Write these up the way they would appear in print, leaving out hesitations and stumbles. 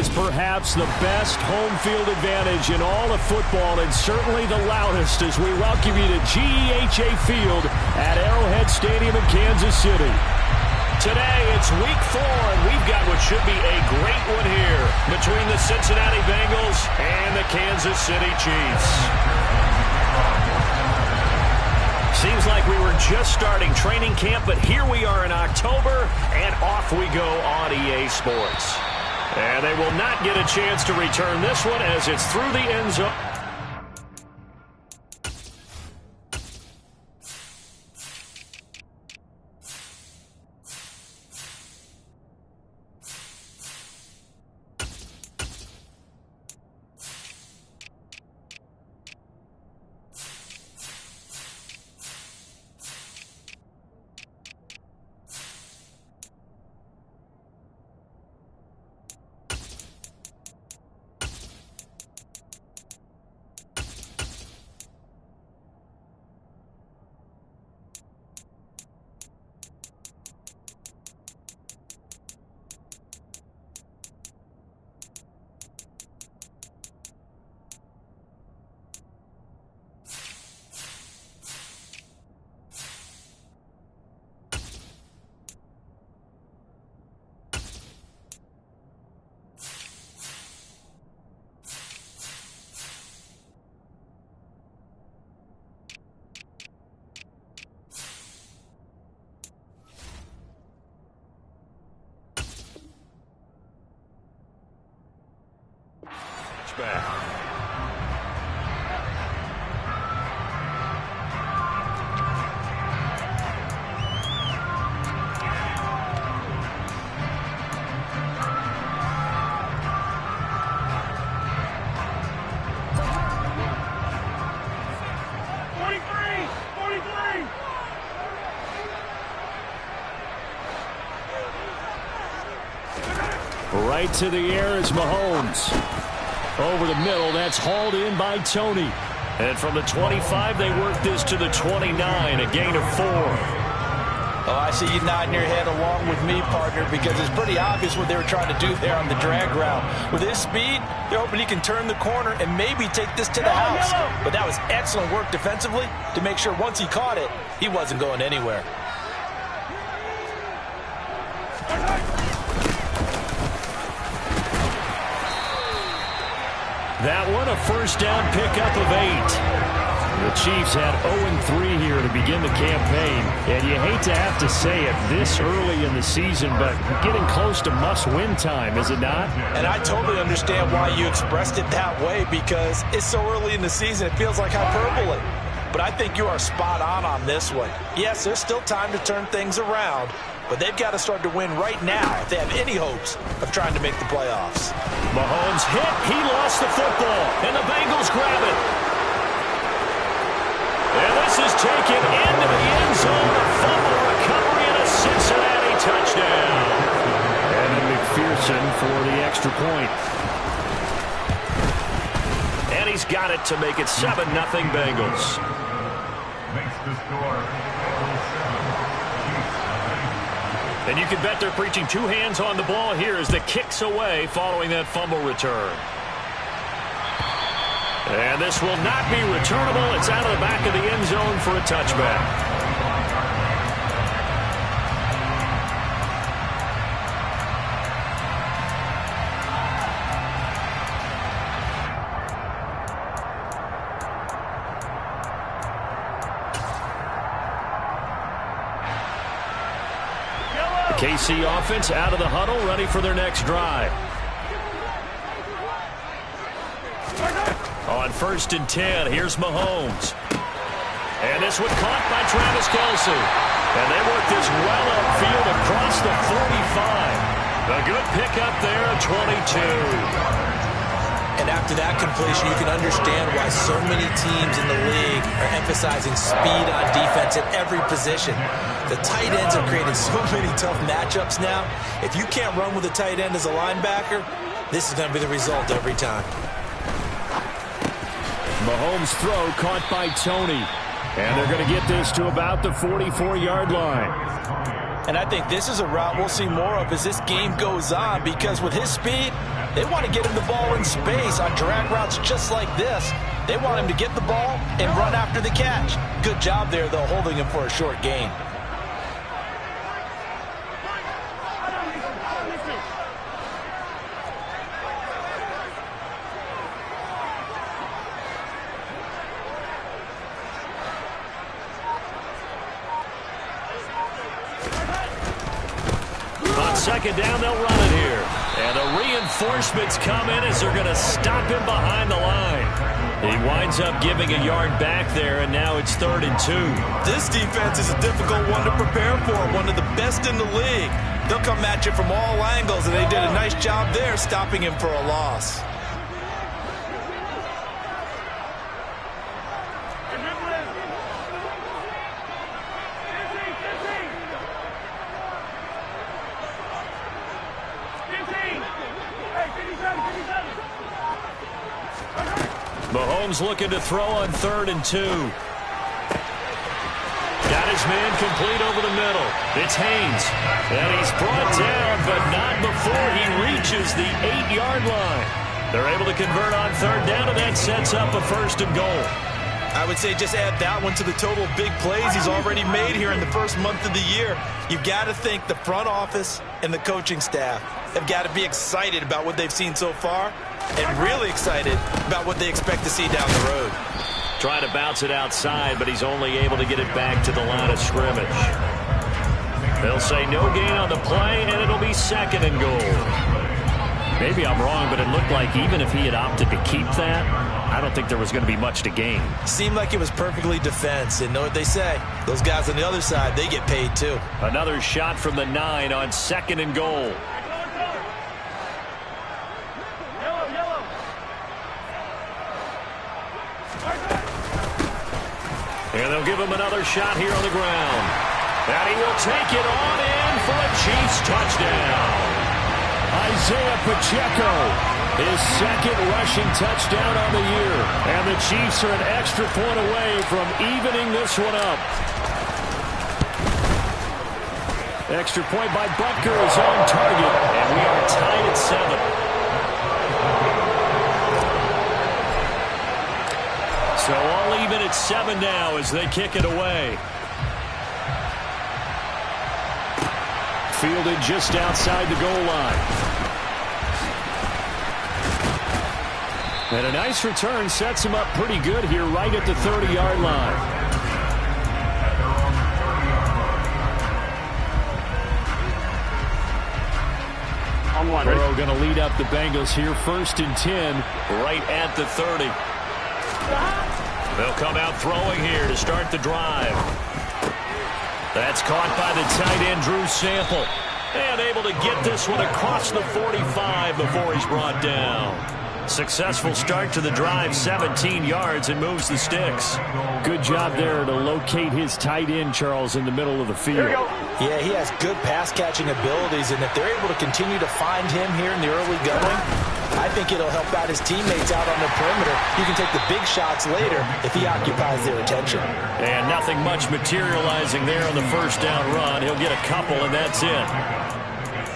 is perhaps the best home field advantage in all of football, and certainly the loudest, as we welcome you to GEHA Field at Arrowhead Stadium in Kansas City. Today, it's week 4, and we've got what should be a great one here between the Cincinnati Bengals and the Kansas City Chiefs. Seems like we were just starting training camp, but here we are in October, and off we go on EA Sports. And they will not get a chance to return this one as it's through the end zone. Back. Right to the air is Mahomes. Over the middle, that's hauled in by Tony. And from the 25, they work this to the 29, a gain of 4. Oh, I see you nodding your head along with me, partner, because it's pretty obvious what they were trying to do there on the drag route. With his speed, they're hoping he can turn the corner and maybe take this to the house. But that was excellent work defensively to make sure once he caught it, he wasn't going anywhere. That one, a first down pickup of 8. The Chiefs had 0-3 here to begin the campaign. And you hate to have to say it this early in the season, but getting close to must-win time, is it not? And I totally understand why you expressed it that way, because it's so early in the season, it feels like hyperbole. But I think you are spot on this one. Yes, there's still time to turn things around, but they've got to start to win right now if they have any hopes of trying to make the playoffs. Mahomes hit. He lost the football, and the Bengals grab it. And this is taken into the end zone. A fumble recovery and a Cincinnati touchdown. And then McPherson for the extra point. And he's got it to make it 7-0 Bengals. Makes the score. And you can bet they're preaching 2 hands on the ball here as the kick's away following that fumble return. And this will not be returnable. It's out of the back of the end zone for a touchback. KC offense out of the huddle, ready for their next drive. On 1st and 10, here's Mahomes. And this one caught by Travis Kelce. And they work this well upfield across the 45. A good pickup there, 22. And after that completion, you can understand why so many teams in the league are emphasizing speed on defense at every position. The tight ends have created so many tough matchups now. If you can't run with a tight end as a linebacker, this is going to be the result every time. Mahomes' throw caught by Tony. And they're going to get this to about the 44-yard line. And I think this is a route we'll see more of as this game goes on, because with his speed, They want to get him the ball in space on drag routes just like this. They want him to get the ball and run after the catch. Good job there, though, holding him for a short gain. On second down, they'll run it here. And the reinforcements come in as they're going to stop him behind the line. He winds up giving a yard back there, and now it's 3rd and 2. This defense is a difficult one to prepare for, one of the best in the league. They'll come at you from all angles, and they did a nice job there stopping him for a loss. Mahomes looking to throw on 3rd and 2. Got his man complete over the middle. It's Haynes. And he's brought down, but not before he reaches the 8-yard line. They're able to convert on 3rd down, and that sets up a 1st and goal. I would say just add that one to the total of big plays he's already made here in the first month of the year. You've got to think the front office and the coaching staff have got to be excited about what they've seen so far and really excited about what they expect to see down the road. Trying to bounce it outside, but he's only able to get it back to the line of scrimmage. They'll say no gain on the play, and it'll be 2nd and goal. Maybe I'm wrong, but it looked like even if he had opted to keep that, I don't think there was going to be much to gain. Seemed like it was perfectly defense, and know what they say. Those guys on the other side, they get paid too. Another shot from the 9 on 2nd and goal. And they'll give him another shot here on the ground. And he will take it on in for a Chiefs touchdown. Isaiah Pacheco, his 2nd rushing touchdown on the year. And the Chiefs are an extra point away from evening this one up. Extra point by Butker is on target. And we are tied at 7. So all even at 7 now as they kick it away. Fielded just outside the goal line. And a nice return sets him up pretty good here right at the 30-yard line. Burrow going to lead up the Bengals here 1st and 10 right at the 30. They'll come out throwing here to start the drive. That's caught by the tight end, Drew Sample. And able to get this one across the 45 before he's brought down. Successful start to the drive, 17 yards, and moves the sticks. Good job there to locate his tight end, Charles, in the middle of the field. Yeah, he has good pass-catching abilities, and if they're able to continue to find him here in the early going, I think it'll help out his teammates out on the perimeter. You can take the big shots later if he occupies their attention. And nothing much materializing there on the 1st down run. He'll get a couple, and that's it.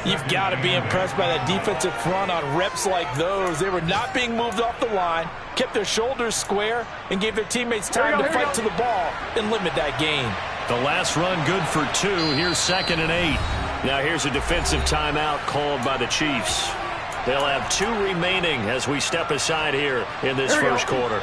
You've got to be impressed by that defensive front on reps like those. They were not being moved off the line, kept their shoulders square, and gave their teammates time to fight to the ball and limit that gain. The last run good for 2. Here's 2nd and 8. Now here's a defensive timeout called by the Chiefs. They'll have 2 remaining as we step aside here in this first quarter.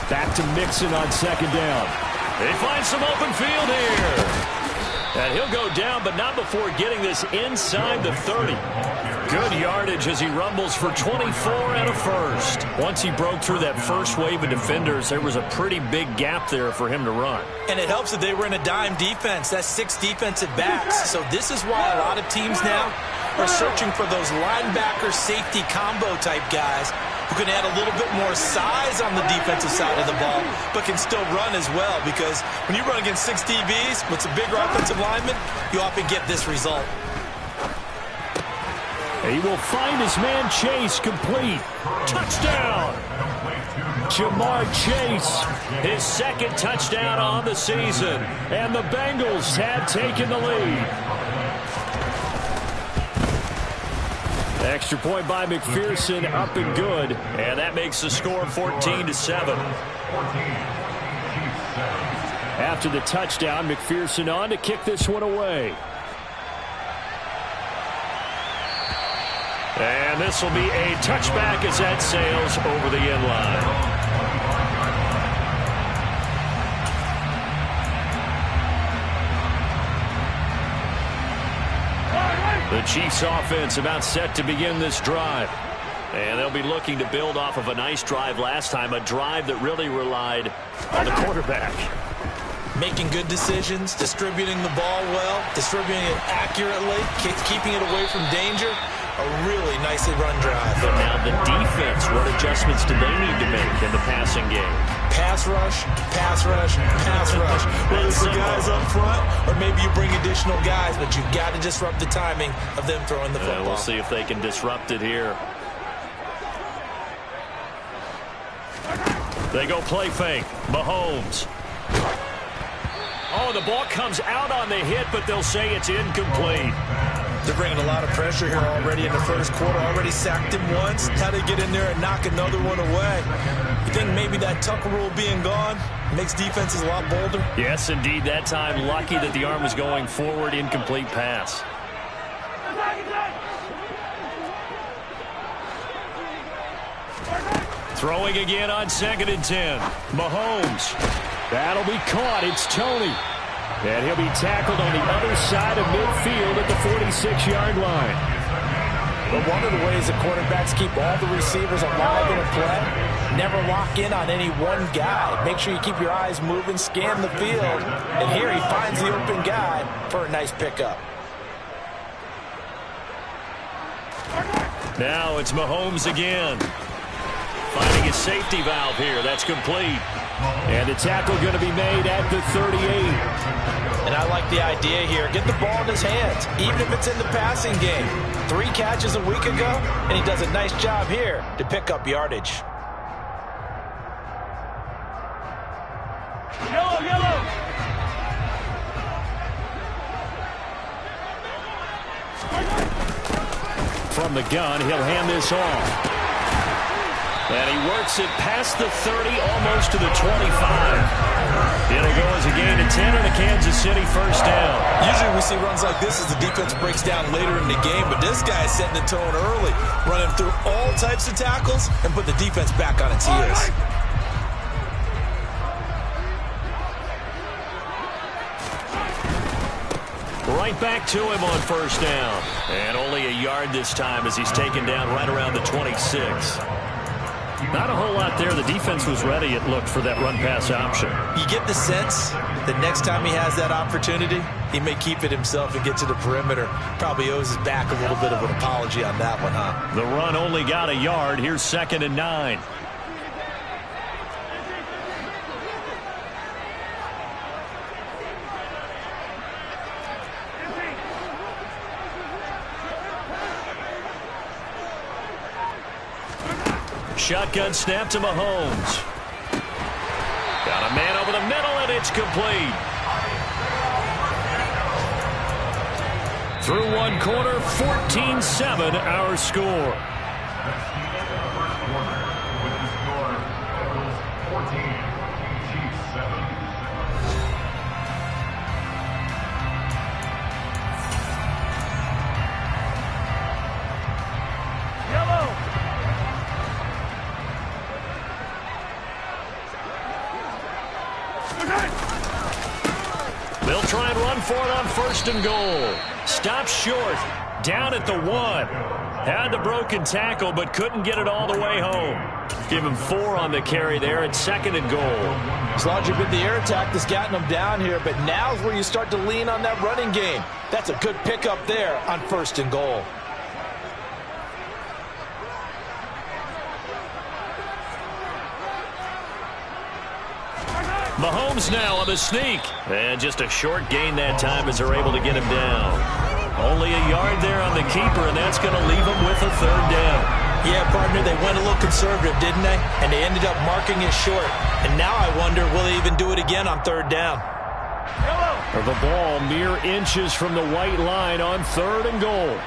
Back to Mixon on 2nd down. They find some open field here. And he'll go down, but not before getting this inside the 30. Good yardage as he rumbles for 24 and a 1st. Once he broke through that first wave of defenders, there was a pretty big gap there for him to run. And it helps that they were in a dime defense. That's 6 defensive backs. So this is why a lot of teams now are searching for those linebacker safety combo type guys who can add a little bit more size on the defensive side of the ball, but can still run as well, because when you run against 6 DBs with some bigger offensive linemen, you often get this result. He will find his man Chase complete. Touchdown! Jamar Chase, his second touchdown on the season. And the Bengals have taken the lead. Extra point by McPherson, up and good. And that makes the score 14-7. After the touchdown, McPherson on to kick this one away. And this will be a touchback as that sails over the end line. The Chiefs offense about set to begin this drive. And they'll be looking to build off of a nice drive last time, a drive that really relied on the quarterback. Making good decisions, distributing the ball well, distributing it accurately, keeping it away from danger. A really nicely run drive. But now the defense, what adjustments do they need to make in the passing game? Pass rush, pass rush, pass rush. Whether it's the guys up front or maybe you bring additional guys, but you've got to disrupt the timing of them throwing the football. We'll see if they can disrupt it here. They go play fake. Mahomes. Oh, the ball comes out on the hit, but they'll say it's incomplete. They're bringing a lot of pressure here already in the first quarter. Already sacked him once. How to get in there and knock another one away. You think maybe that Tucker rule being gone makes defenses a lot bolder? Yes, indeed. That time, lucky that the arm was going forward. Incomplete pass. Throwing again on 2nd and 10. Mahomes. That'll be caught. It's Tony. And he'll be tackled on the other side of midfield at the 46-yard line. But one of the ways the quarterbacks keep all the receivers alive in a play, never lock in on any one guy. Make sure you keep your eyes moving, scan the field. And here he finds the open guy for a nice pickup. Now it's Mahomes again. Finding a safety valve here. That's complete. And the tackle going to be made at the 38. And I like the idea here. Get the ball in his hands, even if it's in the passing game. 3 catches a week ago, and he does a nice job here to pick up yardage. Yellow, yellow. From the gun, he'll hand this off. And he works it past the 30, almost to the 25. It'll go as a gain of 10 and a Kansas City first down. Usually we see runs like this as the defense breaks down later in the game, but this guy is setting the tone early, running through all types of tackles and put the defense back on its heels. Right back to him on first down. And only a yard this time as he's taken down right around the 26. Not a whole lot there. The defense was ready, it looked, for that run-pass option. You get the sense that next time he has that opportunity, he may keep it himself and get to the perimeter. Probably owes his back a little bit of an apology on that one, huh? The run only got a yard. Here's 2nd and 9. Shotgun snap to Mahomes. Got a man over the middle, and it's complete. Through one quarter, 14-7 our score. They'll try and run for it on 1st and goal. Stopped short. Down at the 1. Had the broken tackle, but couldn't get it all the way home. Give him 4 on the carry there at 2nd and goal. As long as you've been the air attack that's gotten them down here, but now's where you start to lean on that running game. That's a good pickup there on 1st and goal. Mahomes now on the sneak. And just a short gain that time as they're able to get him down. Only a yard there on the keeper, and that's going to leave him with a 3rd down. Yeah, partner, they went a little conservative, didn't they? And they ended up marking it short. And now I wonder, will they even do it again on third down? The ball mere inches from the white line on 3rd and goal.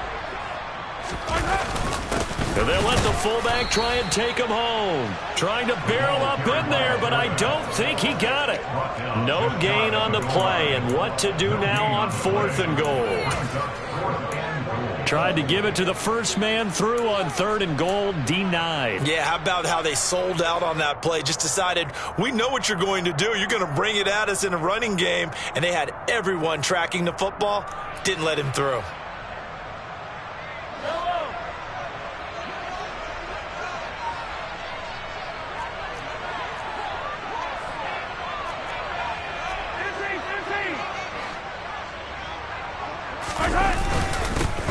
And they'll let the fullback try and take him home. Trying to barrel up in there, but I don't think he got it. No gain on the play, and what to do now on 4th and goal. Tried to give it to the first man through on 3rd and goal, denied. Yeah, how about how they sold out on that play? Just decided, we know what you're going to do. You're going to bring it at us in a running game. And they had everyone tracking the football. Didn't let him through.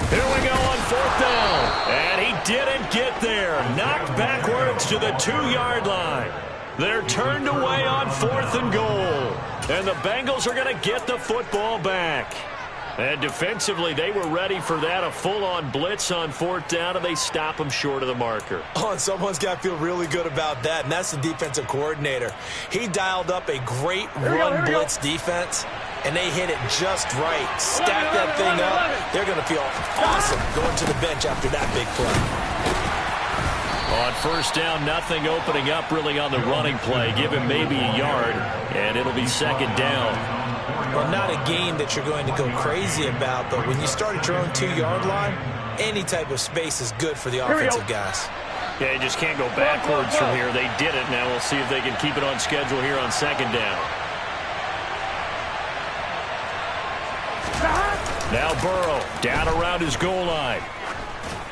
Here we go on 4th down. And he didn't get there. Knocked backwards to the 2-yard line. They're turned away on 4th and goal. And the Bengals are going to get the football back. And defensively, they were ready for that. A full-on blitz on 4th down, and they stop them short of the marker. Oh, and someone's got to feel really good about that, and that's the defensive coordinator. He dialed up a great run blitz defense, and they hit it just right. Stack that thing up. They're going to feel awesome going to the bench after that big play. On 1st down, nothing opening up really on the running play. Give him maybe a yard, and it'll be 2nd down. Well, not a game that you're going to go crazy about, but when you start at your own 2-yard line, any type of space is good for the offensive guys. Yeah, you just can't go backwards from here. They did it. Now we'll see if they can keep it on schedule here on 2nd down. Now Burrow down around his goal line.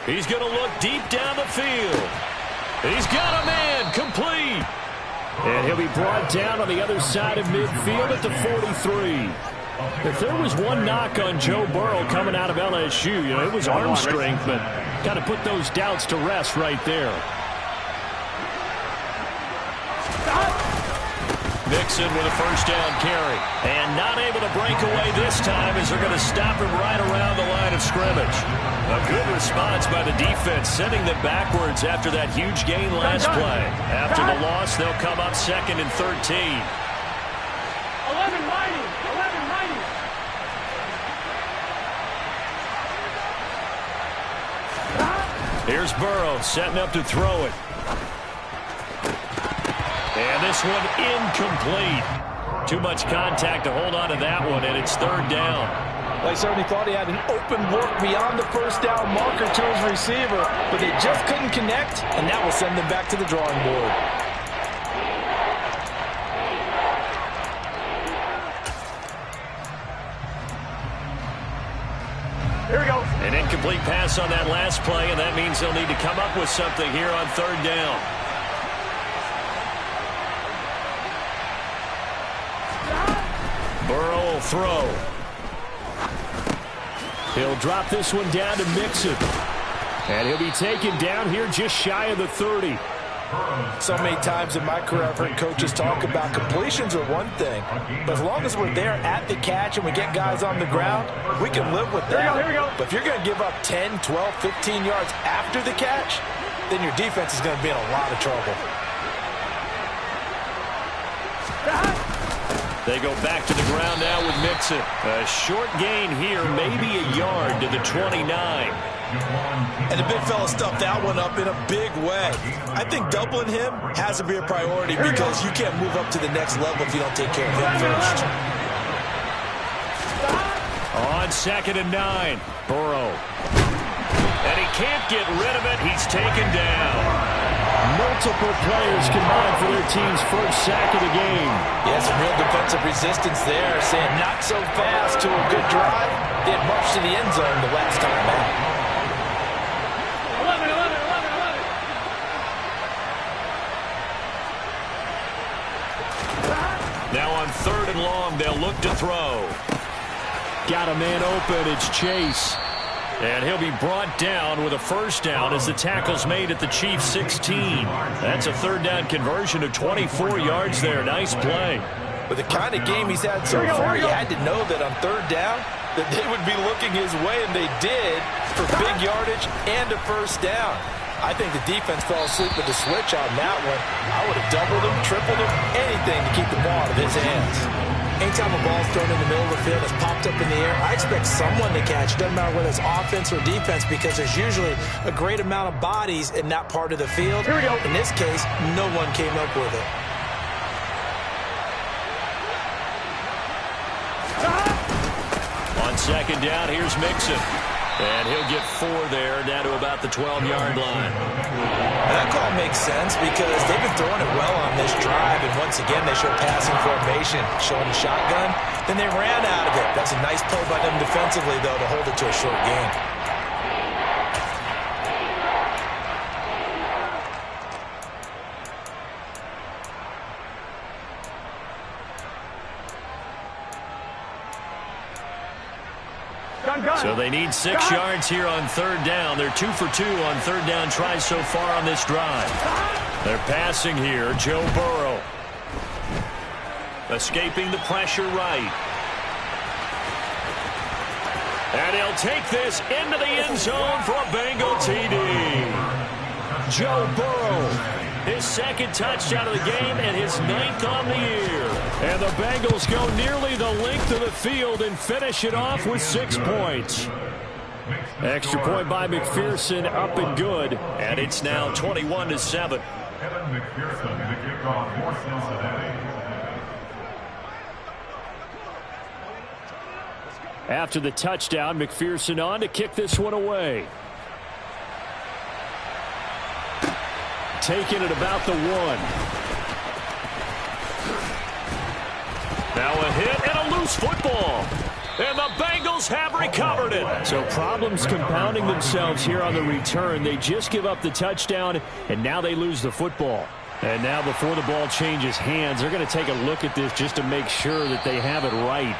He's going to look deep down the field. He's got a man complete. And he'll be brought down on the other side of midfield at the 43. If there was one knock on Joe Burrow coming out of LSU, it was arm strength, but got to put those doubts to rest right there. Mixon with a 1st down carry. And not able to break away this time as they're going to stop him right around the line of scrimmage. A good response by the defense, sending them backwards after that huge gain last play. After the loss, they'll come up 2nd and 13. 11 mighty. Here's Burrow setting up to throw it. And this one incomplete. Too much contact to hold on to that one, and it's 3rd down. Well, he certainly thought he had an open look beyond the 1st down marker to his receiver, but they just couldn't connect, and that will send them back to the drawing board. Here we go. An incomplete pass on that last play, and that means they'll need to come up with something here on 3rd down. Burrow will throw. He'll drop this one down to Mixon. And he'll be taken down here just shy of the 30. So many times in my career I've heard coaches talk about completions are one thing, but as long as we're there at the catch and we get guys on the ground, we can live with that. Here we go. But if you're going to give up 10, 12, 15 yards after the catch, then your defense is going to be in a lot of trouble. They go back to the ground now with Mixon. A short gain here, maybe a yard to the 29. And the big fella stuffed that one up in a big way. I think doubling him has to be a priority because you can't move up to the next level if you don't take care of him first. On 2nd and 9, Burrow. And he can't get rid of it. He's taken down. Multiple players combined for their team's first sack of the game. Yeah, some real defensive resistance there, saying not so fast to a good drive. They had marched to the end zone the last time out. 11. Now on 3rd and long, they'll look to throw. Got a man open. It's Chase. And he'll be brought down with a 1st down as the tackle's made at the Chiefs' 16. That's a 3rd down conversion of 24 yards there. Nice play. With the kind of game he's had so far, you had to know that on 3rd down that they would be looking his way, and they did, for big yardage and a 1st down. I think the defense fell asleep with the switch on that one. I would have doubled him, tripled him, anything to keep the ball out of his hands. Anytime a ball's thrown in the middle of the field that's popped up in the air, I expect someone to catch. It doesn't matter whether it's offense or defense, because there's usually a great amount of bodies in that part of the field. Here we go. In this case, no one came up with it. On second down, here's Mixon. And he'll get 4 there, down to about the 12-yard line. That call makes sense because they've been throwing it well on this drive, and once again they show passing formation, showing the shotgun. Then they ran out of it. That's a nice play by them defensively, though, to hold it to a short gain. So they need 6 yards here on third down. They're 2 for 2 on third down tries so far on this drive. They're passing here. Joe Burrow. Escaping the pressure right. And he'll take this into the end zone for a Bengal TD. Joe Burrow. His second touchdown of the game and his 9th on the year. And the Bengals go nearly the length of the field and finish it off with 6 points. Extra point by McPherson, up and good. And it's now 21-7. Kevin McPherson to kick off for Cincinnati. After the touchdown, McPherson on to kick this one away. Taking it about the 1. Now a hit and a loose football. And the Bengals have recovered it. So problems compounding themselves here on the return. They just give up the touchdown, and now they lose the football. And now before the ball changes hands, they're going to take a look at this just to make sure that they have it right.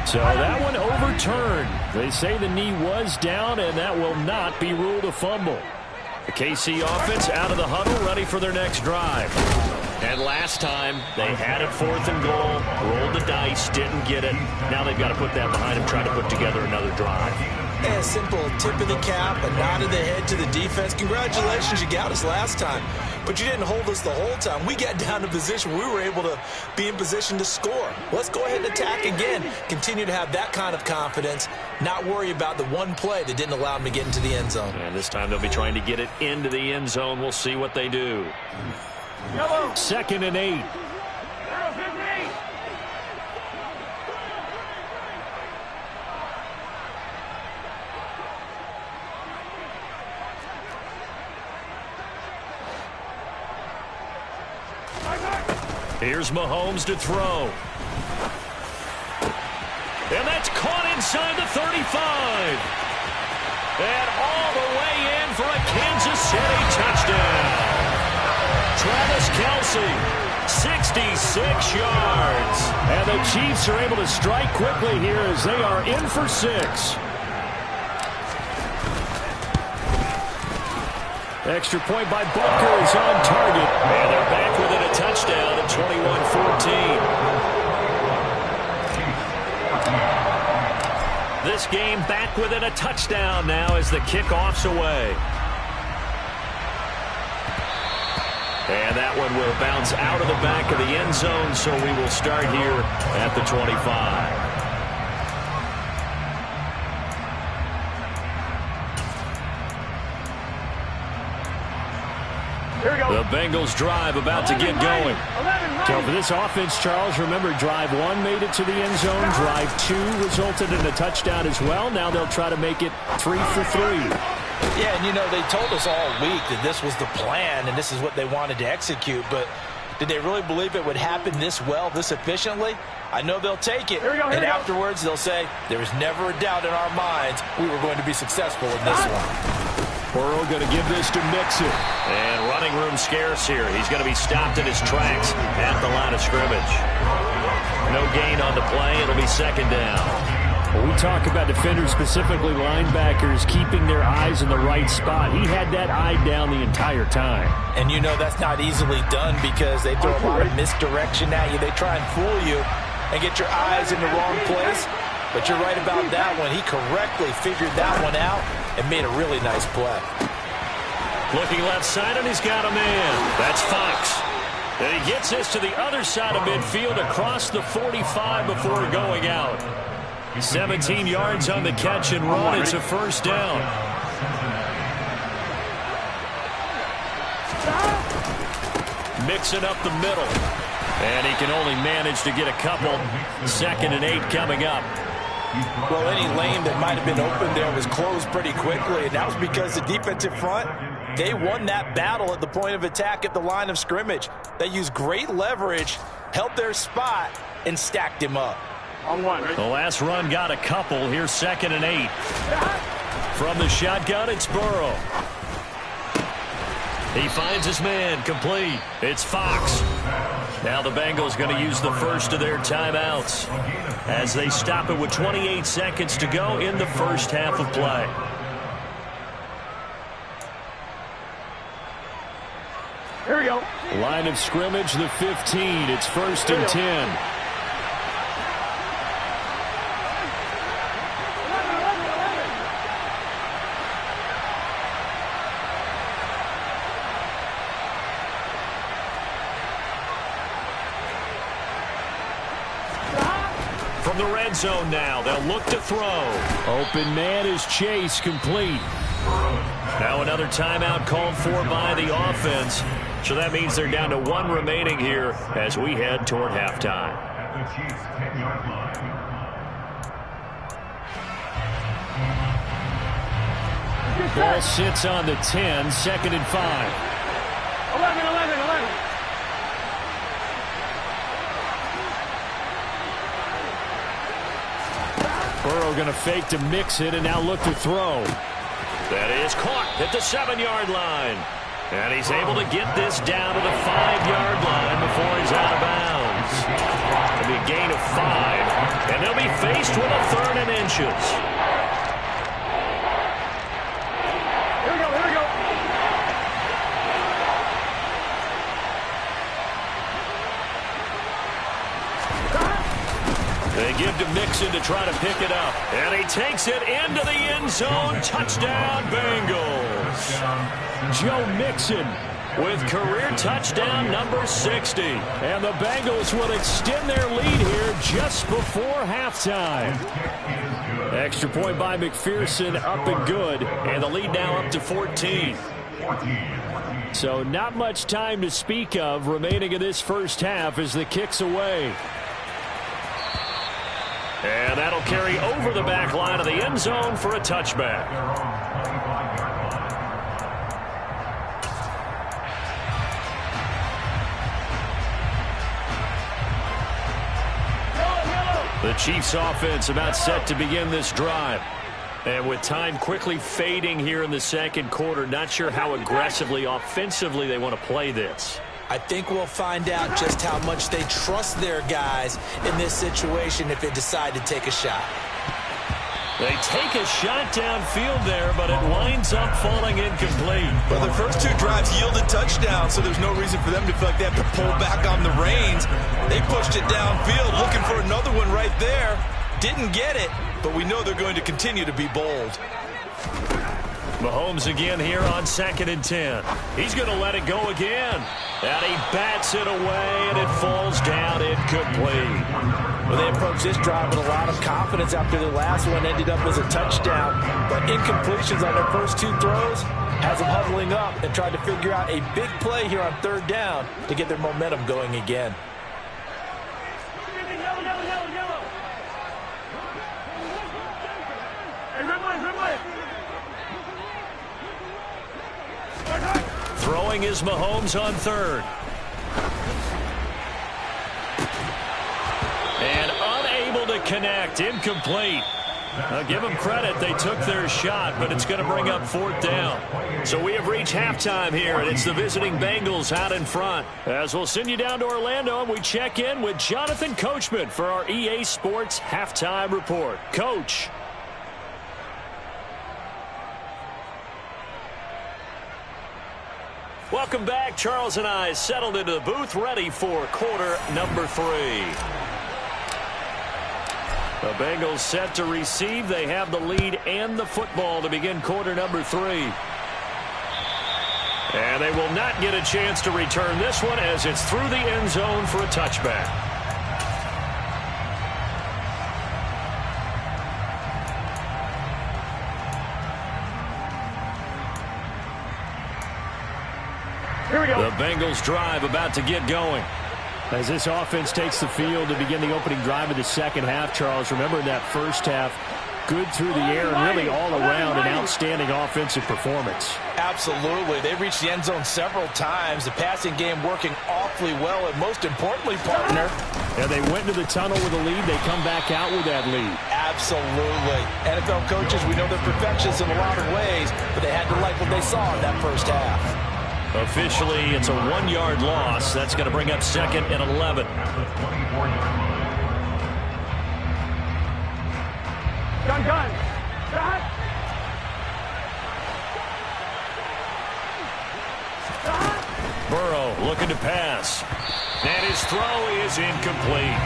So that one overturned. They say the knee was down, and that will not be ruled a fumble. The KC offense out of the huddle, ready for their next drive. And last time, they had it 4th and goal, rolled the dice, didn't get it. Now they've got to put that behind them, try to put together another drive. A simple tip of the cap, a nod of the head to the defense. Congratulations, you got us last time. But you didn't hold us the whole time. We got down to position. We were able to be in position to score. Let's go ahead and attack again. Continue to have that kind of confidence. Not worry about the one play that didn't allow them to get into the end zone. And this time they'll be trying to get it into the end zone. We'll see what they do. 2nd and 8. Here's Mahomes to throw. And that's caught inside the 35. And all the way in for a Kansas City touchdown. Travis Kelce, 66 yards. And the Chiefs are able to strike quickly here as they are in for 6. Extra point by Butker is on target. And they're back within a touchdown at 21-14. This game back within a touchdown now as the kickoff's away. And that one will bounce out of the back of the end zone, so we will start here at the 25. Here we go. The Bengals drive about to get going. 11, So for this offense, Charles, remember drive 1 made it to the end zone. Drive 2 resulted in a touchdown as well. Now they'll try to make it 3 for 3. Yeah, and you know, they told us all week that this was the plan and this is what they wanted to execute, but did they really believe it would happen this well, this efficiently? I know they'll take it, and afterwards they'll say, there was never a doubt in our minds we were going to be successful in this one. Burrow going to give this to Mixon. And running room scarce here. He's going to be stopped in his tracks at the line of scrimmage. No gain on the play. It'll be 2nd down. When we talk about defenders, specifically linebackers, keeping their eyes in the right spot, he had that eye down the entire time. And you know that's not easily done because they throw a lot of misdirection at you. They try and fool you and get your eyes in the wrong place. But you're right about that one. He correctly figured that one out and made a really nice play. Looking left side, and he's got a man. That's Fox. And he gets this to the other side of midfield across the 45 before going out. 17 yards on the catch and run. It's a first down. Mixing up the middle. And he can only manage to get a couple. 2nd and 8 coming up. Well, any lane that might have been open there was closed pretty quickly, and that was because the defensive front, they won that battle at the point of attack at the line of scrimmage. They used great leverage, held their spot, and stacked him up. On one, right? The last run got a couple. Here's 2nd and 8. From the shotgun, it's Burrow. He finds his man, complete. It's Fox. Now the Bengals going to use the first of their timeouts as they stop it with 28 seconds to go in the first half of play. Here we go. Line of scrimmage, the 15. It's 1st and 10. From the red zone now, they'll look to throw. Open man is Chase, complete. Now another timeout called for by the offense. So that means they're down to 1 remaining here as we head toward halftime. At the Chiefs' 10-yard line. Ball sits on the 10, 2nd and 5. 11. Burrow going to fake to mix it and now look to throw. That is caught at the 7-yard line. And he's able to get this down to the 5-yard line before he's out of bounds. It'll be a gain of 5. And they'll be faced with a 3rd and inches. Here we go. They give to Mixon to try to pick it up. And he takes it into the end zone. Touchdown, Bengals. Joe Mixon With career touchdown number 60. And the Bengals will extend their lead here just before halftime. Extra point by McPherson, up and good. And the lead now up to 14. So not much time to speak of remaining in this first half as the kick's away. And that'll carry over the back line of the end zone for a touchback. The Chiefs offense about set to begin this drive. And with time quickly fading here in the second quarter, not sure how aggressively, offensively they want to play this. I think we'll find out just how much they trust their guys in this situation if they decide to take a shot. They take a shot downfield there, but it winds up falling incomplete. Well, their first two drives yielded touchdowns, so there's no reason for them to feel like they have to pull back on the reins. They pushed it downfield, looking for another one right there. Didn't get it, but we know they're going to continue to be bold. Mahomes again here on 2nd and 10. He's going to let it go again. And he bats it away, and it falls down incomplete. Well, they approached this drive with a lot of confidence after the last one ended up as a touchdown. But incompletions on their first two throws has them huddling up and trying to figure out a big play here on 3rd down to get their momentum going again. Throwing is Mahomes on 3rd. And unable to connect. Incomplete. I'll give them credit. They took their shot, but it's going to bring up 4th down. So we have reached halftime here, and it's the visiting Bengals out in front. As we'll send you down to Orlando, and we check in with Jonathan Coachman for our EA Sports Halftime Report. Coach. Welcome back. Charles and I settled into the booth, ready for quarter number 3. The Bengals set to receive. They have the lead and the football to begin quarter number 3. And they will not get a chance to return this one as it's through the end zone for a touchback. Here we go. The Bengals drive about to get going. As this offense takes the field to begin the opening drive of the second half, Charles, remember in that first half, good through the air and really all around an outstanding offensive performance. Absolutely. They reached the end zone several times. The passing game working awfully well, and most importantly, partner. And they went into the tunnel with a lead. They come back out with that lead. Absolutely. NFL coaches, we know they're perfectionists in a lot of ways, but they had to like what they saw in that first half. Officially, it's a 1-yard loss. That's going to bring up 2nd and 11. Gun. Shot. Burrow looking to pass. And his throw is incomplete.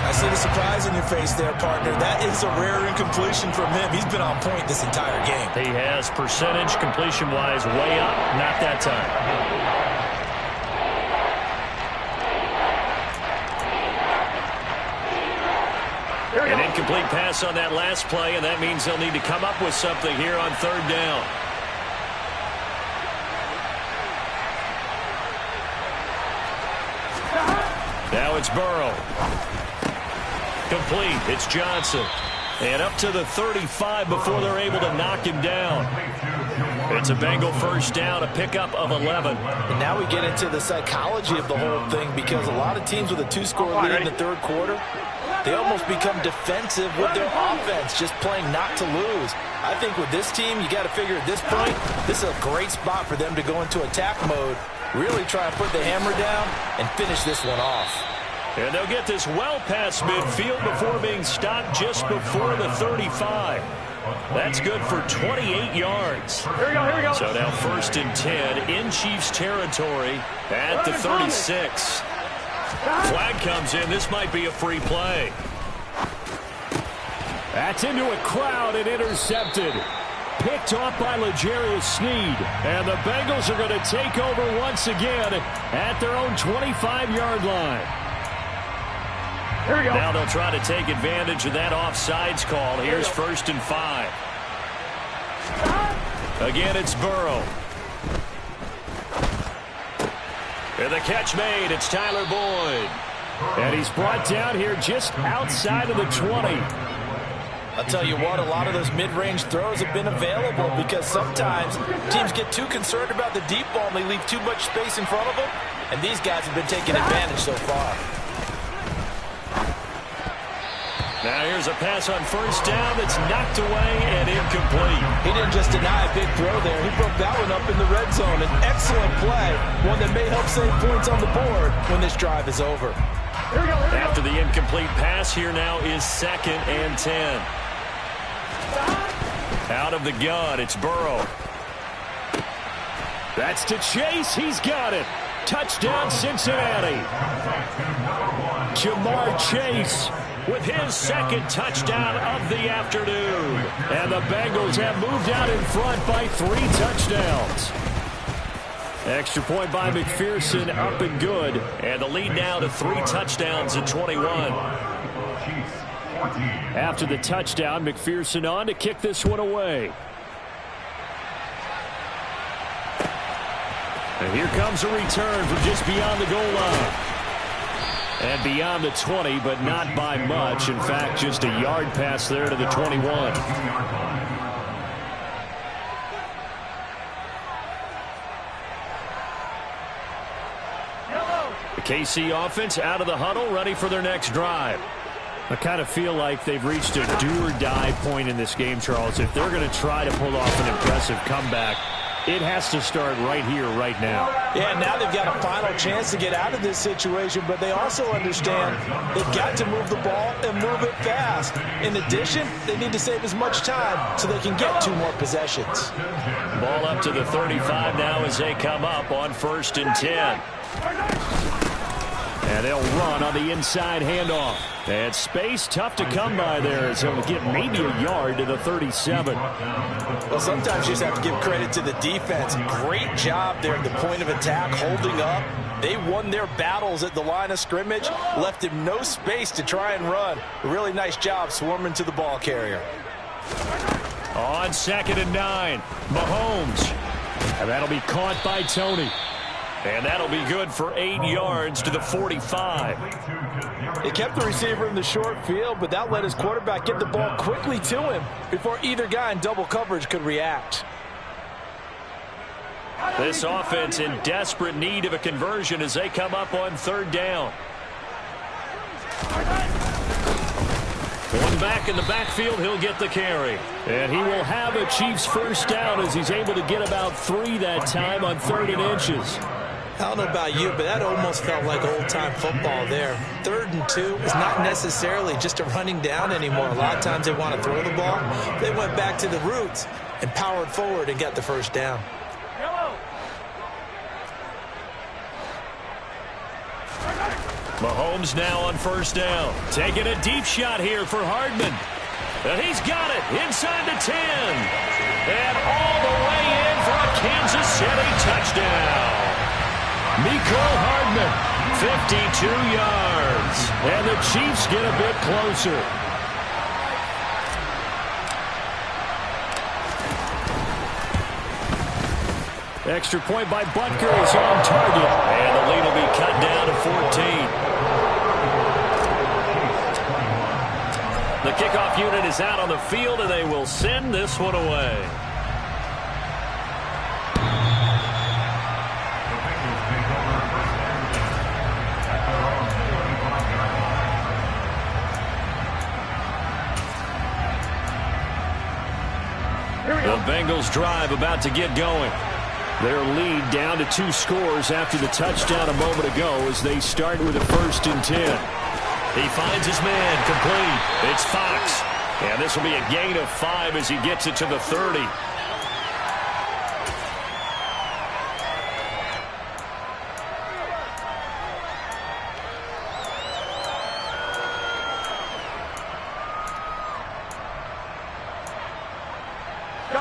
I see the surprise in your face there, partner. That is a rare incompletion from him. He's been on point this entire game. He has percentage completion-wise way up. Not that time. An incomplete pass on that last play, and that means they'll need to come up with something here on 3rd down. Now it's Burrow. Complete. It's Johnson. And up to the 35 before they're able to knock him down. It's a Bengal first down, a pickup of 11. And now we get into the psychology of the whole thing, because a lot of teams with a 2-score lead in the 3rd quarter, they almost become defensive with their offense, just playing not to lose. I think with this team, you got to figure at this point, this is a great spot for them to go into attack mode, really try and put the hammer down and finish this one off. And they'll get this well past midfield before being stopped just before the 35. That's good for 28 yards. Here we go. So now 1st and 10 in Chiefs territory at the 36. Flag comes in. This might be a free play. That's into a crowd and intercepted. Picked off by L'Jarius Sneed. And the Bengals are going to take over once again at their own 25-yard line. Here we go. Now they'll try to take advantage of that offsides call. Here's 1st and 5. Again, it's Burrow. And the catch made. It's Tyler Boyd. And he's brought down here just outside of the 20. I'll tell you what, a lot of those mid-range throws have been available because sometimes teams get too concerned about the deep ball and they leave too much space in front of them. And these guys have been taking advantage so far. Now here's a pass on 1st down that's knocked away and incomplete. He didn't just deny a big throw there. He broke that one up in the red zone. An excellent play, one that may help save points on the board when this drive is over. Here we go. After the incomplete pass, here now is 2nd and 10. Out of the gun, it's Burrow. That's to Chase. He's got it. Touchdown, Cincinnati. Jamar Chase with his 2nd touchdown of the afternoon. And the Bengals have moved out in front by 3 touchdowns. Extra point by McPherson, up and good. And the lead now to 3 touchdowns at 21. After the touchdown, McPherson on to kick this one away. And here comes a return from just beyond the goal line. And beyond the 20, but not by much. In fact, just a yard pass there to the 21. The KC offense out of the huddle, ready for their next drive. I kind of feel like they've reached a do-or-die point in this game, Charles. If they're going to try to pull off an impressive comeback, it has to start right here, right now. Yeah, now they've got a final chance to get out of this situation, but they also understand they've got to move the ball and move it fast. In addition, they need to save as much time so they can get 2 more possessions. Ball up to the 35 now as they come up on 1st and 10. And they'll run on the inside handoff. And space tough to come by there as he'll get maybe a yard to the 37. Well, sometimes you just have to give credit to the defense. Great job there at the point of attack, holding up. They won their battles at the line of scrimmage, left him no space to try and run. A really nice job swarming to the ball carrier. On 2nd and 9, Mahomes. And that'll be caught by Tony. And that'll be good for 8 yards to the 45. He kept the receiver in the short field, but that let his quarterback get the ball quickly to him before either guy in double coverage could react. This offense in desperate need of a conversion as they come up on 3rd down. One back in the backfield, he'll get the carry. And he will have a Chiefs 1st down as he's able to get about 3 that time on 3rd and inches. I don't know about you, but that almost felt like old-time football there. 3rd and 2 is not necessarily just a running down anymore. A lot of times they want to throw the ball. They went back to the roots and powered forward and got the 1st down. Mahomes now on 1st down. Taking a deep shot here for Hardman. And he's got it inside the 10. And all the way in for a Kansas City touchdown. Mecole Hardman, 52 yards. And the Chiefs get a bit closer. Extra point by Butker is on target. And the lead will be cut down to 14. The kickoff unit is out on the field, and they will send this one away. The Bengals drive about to get going. Their lead down to 2 scores after the touchdown a moment ago as they start with a 1st and 10. He finds his man complete. It's Fox. And this will be a gain of 5 as he gets it to the 30.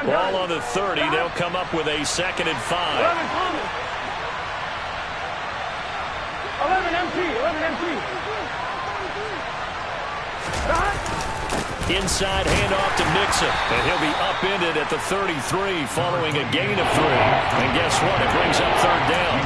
Ball on the 30. They'll come up with a 2nd and 5. 11 empty. Inside handoff to Mixon. And he'll be upended at the 33 following a gain of 3. And guess what? It brings up 3rd down.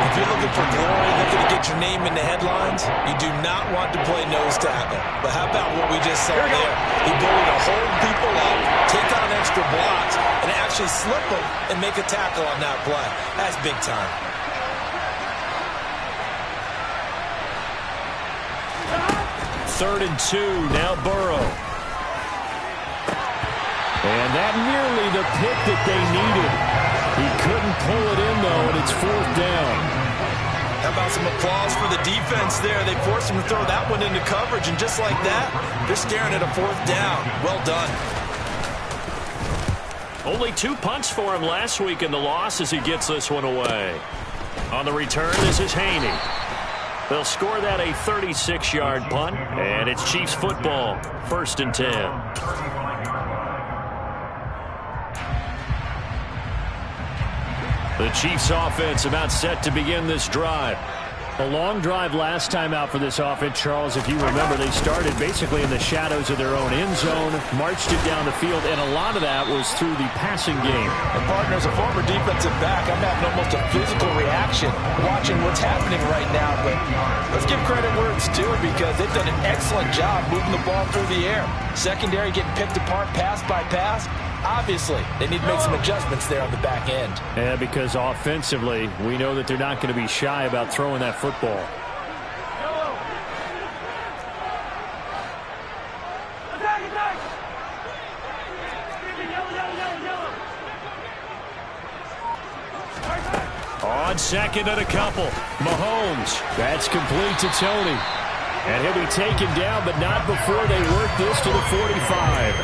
If you're looking for glory, looking to get your name in the headlines, you do not want to play nose tackle. But how about what we just saw there? The ability to hold people up, take on extra blocks, and actually slip them and make a tackle on that play. That's big time. Third and 2, now Burrow. And that nearly the pick that they needed. He couldn't pull it in, though, and it's 4th down. How about some applause for the defense there? They forced him to throw that one into coverage, and just like that, they're staring at a 4th down. Well done. Only 2 punts for him last week in the loss as he gets this one away. On the return, this is Haney. They'll score that a 36-yard punt, and it's Chiefs football, 1st and 10. The Chiefs offense about set to begin this drive. A long drive last time out for this offense, Charles. If you remember, they started basically in the shadows of their own end zone, marched it down the field, and a lot of that was through the passing game. And partner, as a former defensive back, I'm having almost a physical reaction watching what's happening right now. But let's give credit where it's due because they've done an excellent job moving the ball through the air. Secondary getting picked apart pass by pass. Obviously, they need to make some adjustments there on the back end. Yeah, because offensively, we know that they're not going to be shy about throwing that football. On second and a couple, Mahomes. That's complete to Tony. And he'll be taken down, but not before they work this to the 45.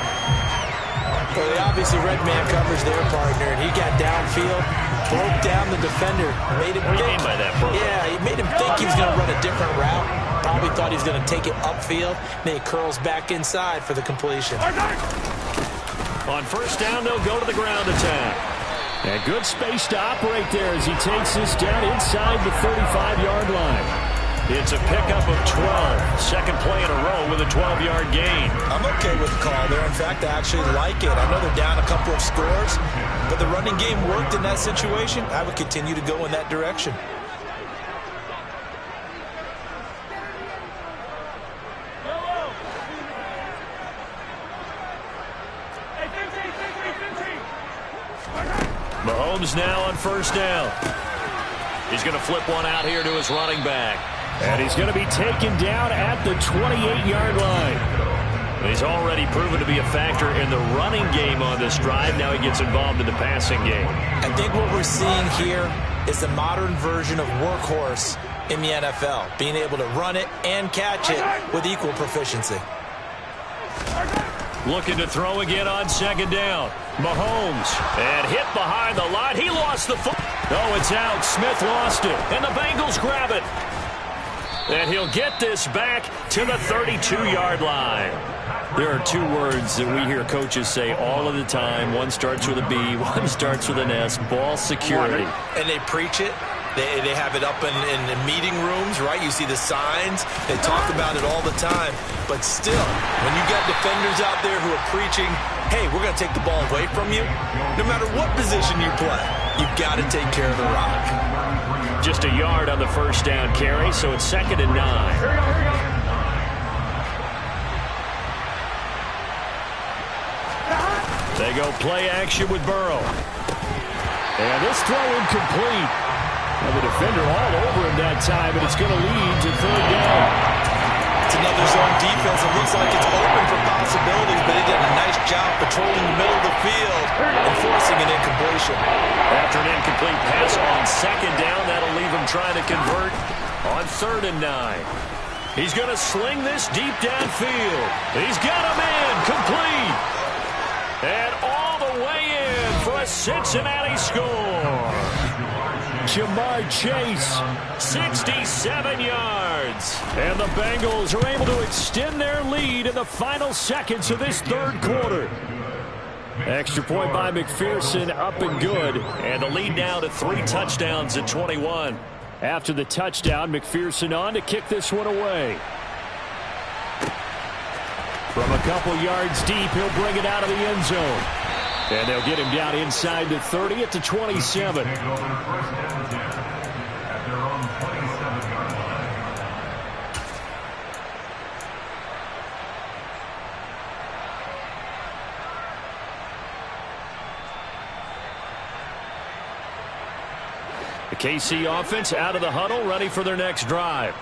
Well, they obviously red man covers their partner, and he got downfield, broke down the defender, made him think. What do you mean by that, bro? Yeah, he made him think he was going to run a different route. Probably thought he was going to take it upfield. Then he curls back inside for the completion. On first down, they'll go to the ground attack. And good space to operate there as he takes this down inside the 35-yard line. It's a pickup of 12. Second play in a row with a 12-yard gain. I'm okay with the call there. In fact, I actually like it. I know they're down a couple of scores, but the running game worked in that situation. I would continue to go in that direction. Mahomes now on first down. He's going to flip one out here to his running back. And he's going to be taken down at the 28-yard line. He's already proven to be a factor in the running game on this drive. Now he gets involved in the passing game. I think what we're seeing here is the modern version of workhorse in the NFL, being able to run it and catch it with equal proficiency. Looking to throw again on second down. Mahomes. And hit behind the line. He lost the foot. Oh, it's out. Smith lost it. And the Bengals grab it. And he'll get this back to the 32-yard line. There are two words that we hear coaches say all of the time. One starts with a B, one starts with an S. Ball security. And they preach it. They have it up in the meeting rooms, right? You see the signs. They talk about it all the time. But still, when you got defenders out there who are preaching, hey, we're going to take the ball away from you, no matter what position you play, you've got to take care of the rock. Just a yard on the first down carry, so it's 2nd and 9. They go play action with Burrow. And this throw incomplete. And the defender all over him that time, and it's going to lead to 3rd down. It's another zone defense. It looks like it's open for possibilities, but they did a nice job patrolling the middle of the field and forcing an incompletion. After an incomplete pass on 2nd down, that'll leave him trying to convert on 3rd and 9. He's going to sling this deep downfield. He's got a man complete. And all the way in for a Cincinnati score. Jamar Chase, 67 yards. And the Bengals are able to extend their lead in the final seconds of this 3rd quarter. Extra point by McPherson, up and good. And the lead now to 3 touchdowns at 21. After the touchdown, McPherson on to kick this one away. From a couple yards deep, he'll bring it out of the end zone. And they'll get him down inside the 30 at the 27. The KC offense out of the huddle, ready for their next drive.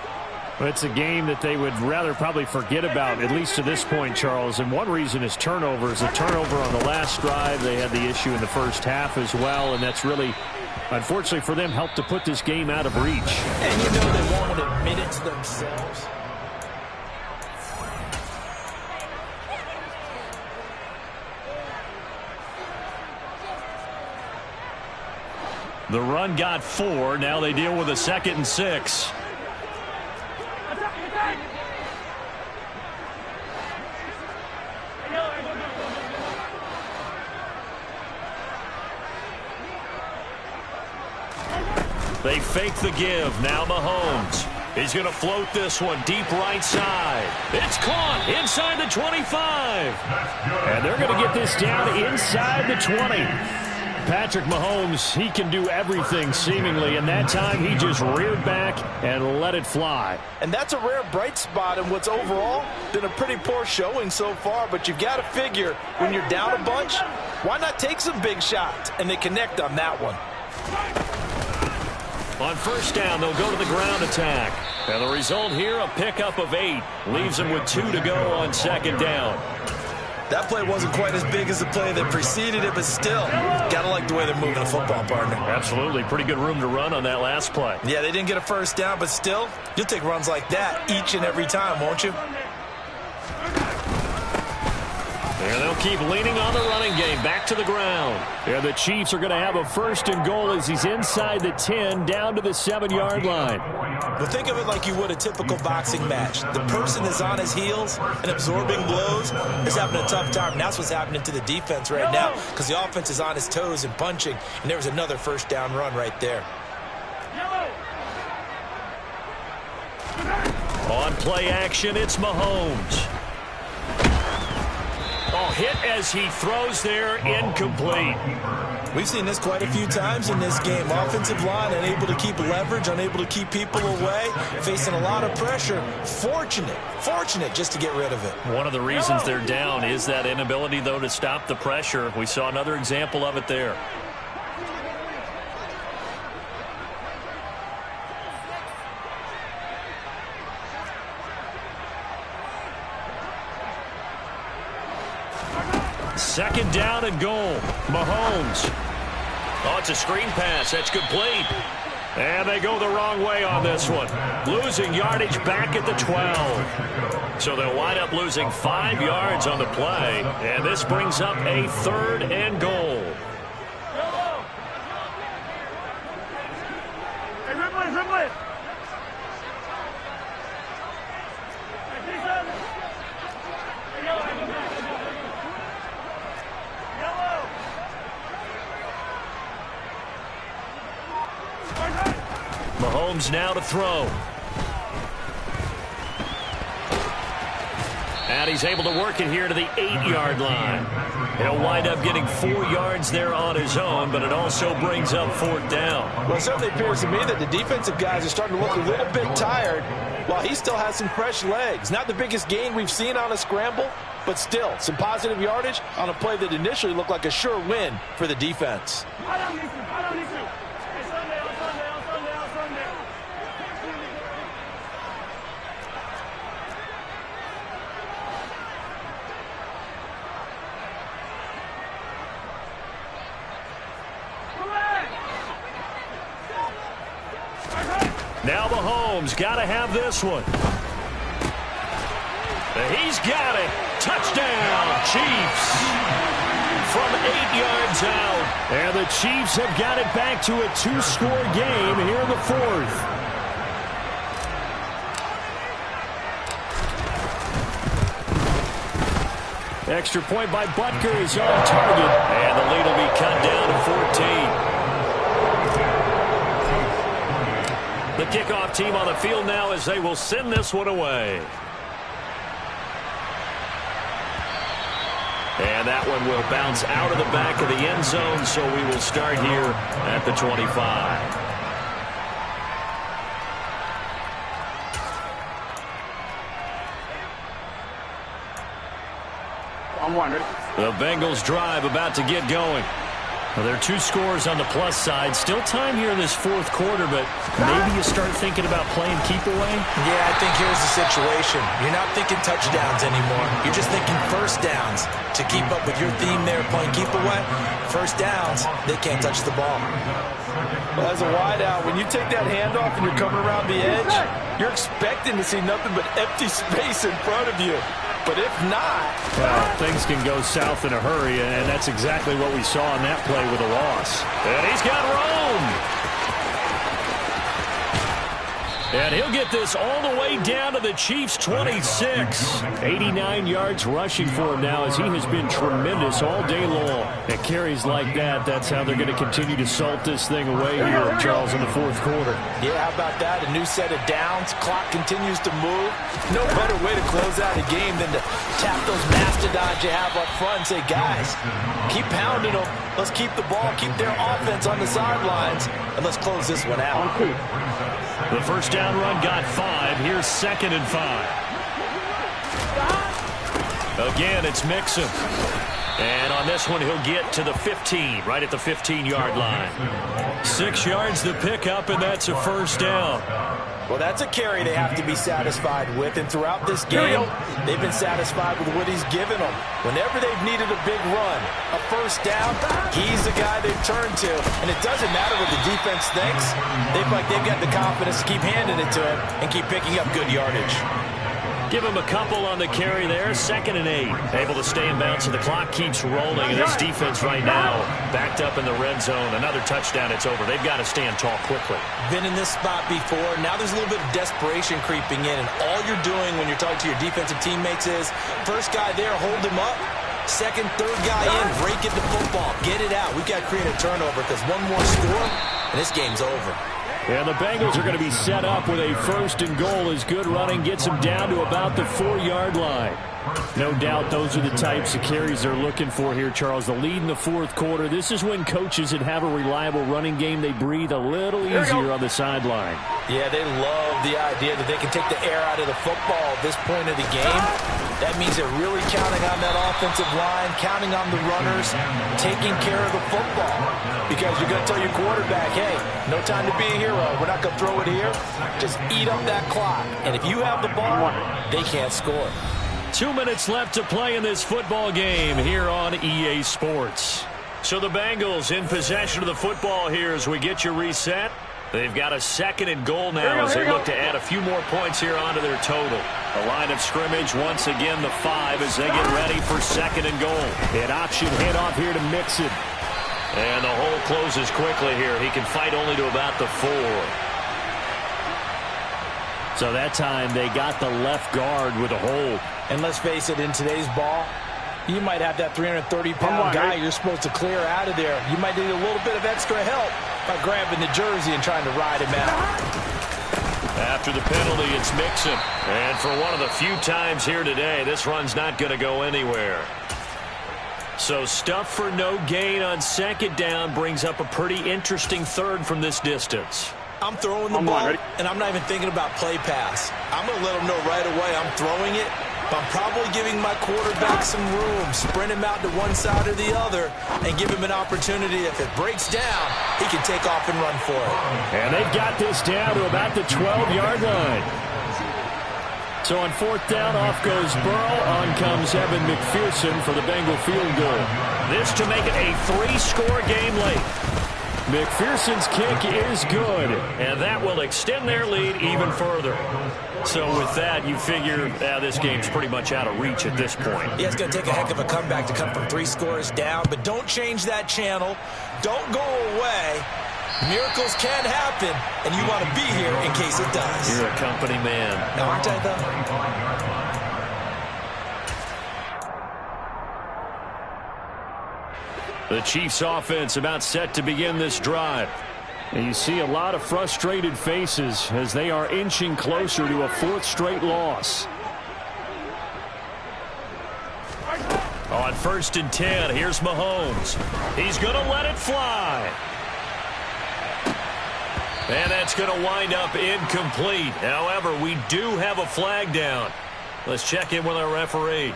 Well, it's a game that they would rather probably forget about, at least to this point, Charles. And one reason is turnovers. A turnover on the last drive. They had the issue in the first half as well, and that's really, unfortunately for them, helped to put this game out of reach. And you know they won't admit it to themselves. The run got 4. Now they deal with a 2nd and 6. They fake the give. Now Mahomes. He's going to float this one deep right side. It's caught inside the 25. And they're going to get this down inside the 20. Patrick Mahomes, he can do everything seemingly, and that time he just reared back and let it fly. And that's a rare bright spot in what's overall been a pretty poor showing so far, but you've got to figure when you're down a bunch, why not take some big shots? And they connect on that one. On first down, they'll go to the ground attack. And the result here, a pickup of 8. Leaves them with 2 to go on 2nd down. That play wasn't quite as big as the play that preceded it, but still, gotta like the way they're moving the football, partner. Absolutely. Pretty good room to run on that last play. Yeah, they didn't get a first down, but still, you'll take runs like that each and every time, won't you? And they'll keep leaning on the running game. Back to the ground. And the Chiefs are going to have a 1st and goal as he's inside the 10, down to the 7-yard line. But think of it like you would a typical boxing match. The person is on his heels and absorbing blows is having a tough time. And that's what's happening to the defense right now because the offense is on his toes and punching. And there was another 1st down run right there. On play action, it's Mahomes. Oh, hit as he throws there, incomplete. We've seen this quite a few times in this game. Offensive line unable to keep leverage, unable to keep people away, facing a lot of pressure. Fortunate just to get rid of it. One of the reasons they're down is that inability, though, to stop the pressure. We saw another example of it there. Second down and goal. Mahomes. Oh, it's a screen pass. That's complete. And they go the wrong way on this one. Losing yardage back at the 12. So they'll wind up losing 5 yards on the play. And this brings up a 3rd and goal. Mahomes now to throw. And he's able to work it here to the 8-yard line. He'll wind up getting 4 yards there on his own, but it also brings up 4th down. Well, it certainly appears to me that the defensive guys are starting to look a little bit tired while he still has some fresh legs. Not the biggest gain we've seen on a scramble, but still some positive yardage on a play that initially looked like a sure win for the defense. Now Mahomes got to have this one. He's got it. Touchdown, Chiefs. From 8 yards out. And the Chiefs have got it back to a 2-score game here in the 4th. Extra point by Butker is on target. And the lead will be cut down to 14. The kickoff team on the field now as they will send this one away. And that one will bounce out of the back of the end zone, so we will start here at the 25. The Bengals drive about to get going. Well, there are 2 scores on the plus side. Still time here in this 4th quarter, but maybe you start thinking about playing keep away? Yeah, I think here's the situation. You're not thinking touchdowns anymore. You're just thinking 1st downs. To keep up with your theme there, playing keep away, 1st downs, they can't touch the ball. Well, as a wideout, when you take that handoff and you're coming around the edge, you're expecting to see nothing but empty space in front of you. But if not... Well, things can go south in a hurry, and that's exactly what we saw on that play with a loss. And he's got Rome. And he'll get this all the way down to the Chiefs' 26. 89 yards rushing for him now as he has been tremendous all day long. At carries like that, that's how they're going to continue to salt this thing away here, Charles, in the 4th quarter. Yeah, how about that? A new set of downs. Clock continues to move. No better way to close out a game than to tap those mastodons you have up front and say, guys, keep pounding them. Let's keep the ball, keep their offense on the sidelines, and let's close this one out. The 1st down run got 5. Here's 2nd and 5. Again, it's Mixon. And on this one, he'll get to the 15, right at the 15-yard line. 6 yards the pickup, and that's a first down. Well, that's a carry they have to be satisfied with. And throughout this game, they've been satisfied with what he's given them. Whenever they've needed a big run, a first down, he's the guy they've turned to. And it doesn't matter what the defense thinks. They feel like they've got the confidence to keep handing it to him and keep picking up good yardage. Give him a couple on the carry there. 2nd and 8. Able to stay in bounds, so the clock keeps rolling. And this defense right now backed up in the red zone. Another touchdown, it's over. They've got to stand tall quickly. Been in this spot before. Now there's a little bit of desperation creeping in. And all you're doing when you're talking to your defensive teammates is, first guy there, hold him up. Second, third guy in, break it the football. Get it out. We've got to create a turnover because one more score, and this game's over. And the Bengals are going to be set up with a 1st and goal as good running gets them down to about the 4-yard line. No doubt those are the types of carries they're looking for here, Charles. The lead in the 4th quarter. This is when coaches that have a reliable running game, they breathe a little easier on the sideline. Yeah, they love the idea that they can take the air out of the football at this point of the game. That means they're really counting on that offensive line, counting on the runners, taking care of the football. Because you're going to tell your quarterback, hey, no time to be a hero. We're not going to throw it here. Just eat up that clock. And if you have the ball, they can't score. 2 minutes left to play in this football game here on EA Sports. So the Bengals in possession of the football here as we get you reset. They've got a 2nd and goal now as they look to add a few more points here onto their total. A line of scrimmage, once again the 5 as they get ready for 2nd and goal. An option handoff here to Mixon. And the hole closes quickly here. He can fight only to about the 4. So that time they got the left guard with a hold. And let's face it, in today's ball, you might have that 330-pound guy you're supposed to clear out of there. You might need a little bit of extra help by grabbing the jersey and trying to ride him out. After the penalty, it's Mixon. And for one of the few times here today, this run's not going to go anywhere. So stuff for no gain on 2nd down brings up a pretty interesting 3rd from this distance. I'm throwing the ball, and I'm not even thinking about play pass. I'm going to let him know right away I'm throwing it, but I'm probably giving my quarterback some room, sprint him out to one side or the other, and give him an opportunity. If it breaks down, he can take off and run for it. And they've got this down to about the 12-yard line. So on 4th down, off goes Burrow. On comes Evan McPherson for the Bengal field goal. This to make it a 3-score game late. McPherson's kick is good, and that will extend their lead even further. So with that, you figure this game's pretty much out of reach at this point. Yeah, it's going to take a heck of a comeback to come from 3 scores down, but don't change that channel. Don't go away. Miracles can happen, and you want to be here in case it does. You're a company man. Now, aren't I, though? The Chiefs offense about set to begin this drive. And you see a lot of frustrated faces as they are inching closer to a 4th straight loss. On 1st and 10, here's Mahomes. He's going to let it fly. And that's going to wind up incomplete. However, we do have a flag down. Let's check in with our referee.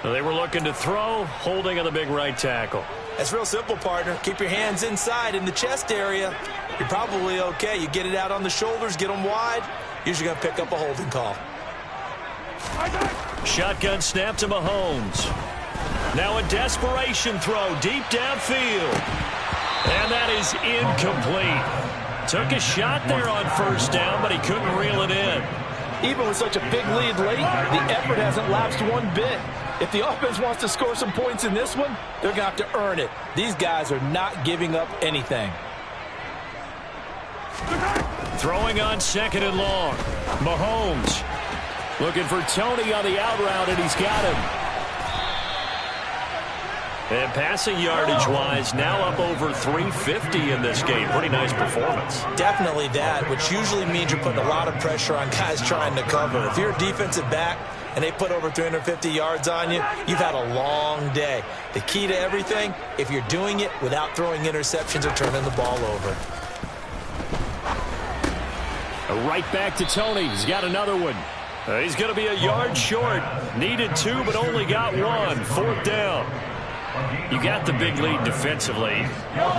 They were looking to throw, holding on the big right tackle. That's real simple, partner. Keep your hands inside in the chest area. You're probably okay. You get it out on the shoulders, get them wide. Usually going to pick up a holding call. Shotgun snap to Mahomes. Now a desperation throw deep downfield. And that is incomplete. Took a shot there on 1st down, but he couldn't reel it in. Even with such a big lead late, the effort hasn't lapsed one bit. If the offense wants to score some points in this one, they're going to have to earn it. These guys are not giving up anything. Throwing on 2nd and long. Mahomes looking for Tony on the out route, and he's got him. And passing yardage-wise, now up over 350 in this game. Pretty nice performance. Definitely that, which usually means you're putting a lot of pressure on guys trying to cover. If you're a defensive back and they put over 350 yards on you, you've had a long day. The key to everything, if you're doing it without throwing interceptions or turning the ball over. Right back to Tony. He's got another one. He's going to be a yard short. Needed 2, but only got 1. 4th down. You got the big lead defensively,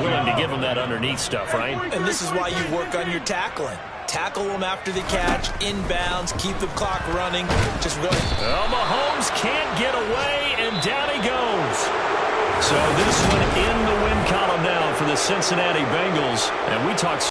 willing to give them that underneath stuff, right? And this is why you work on your tackling. Tackle them after the catch, inbounds, keep the clock running. Just really. Well, Mahomes can't get away, and down he goes. So this one in the win column now for the Cincinnati Bengals. And we talked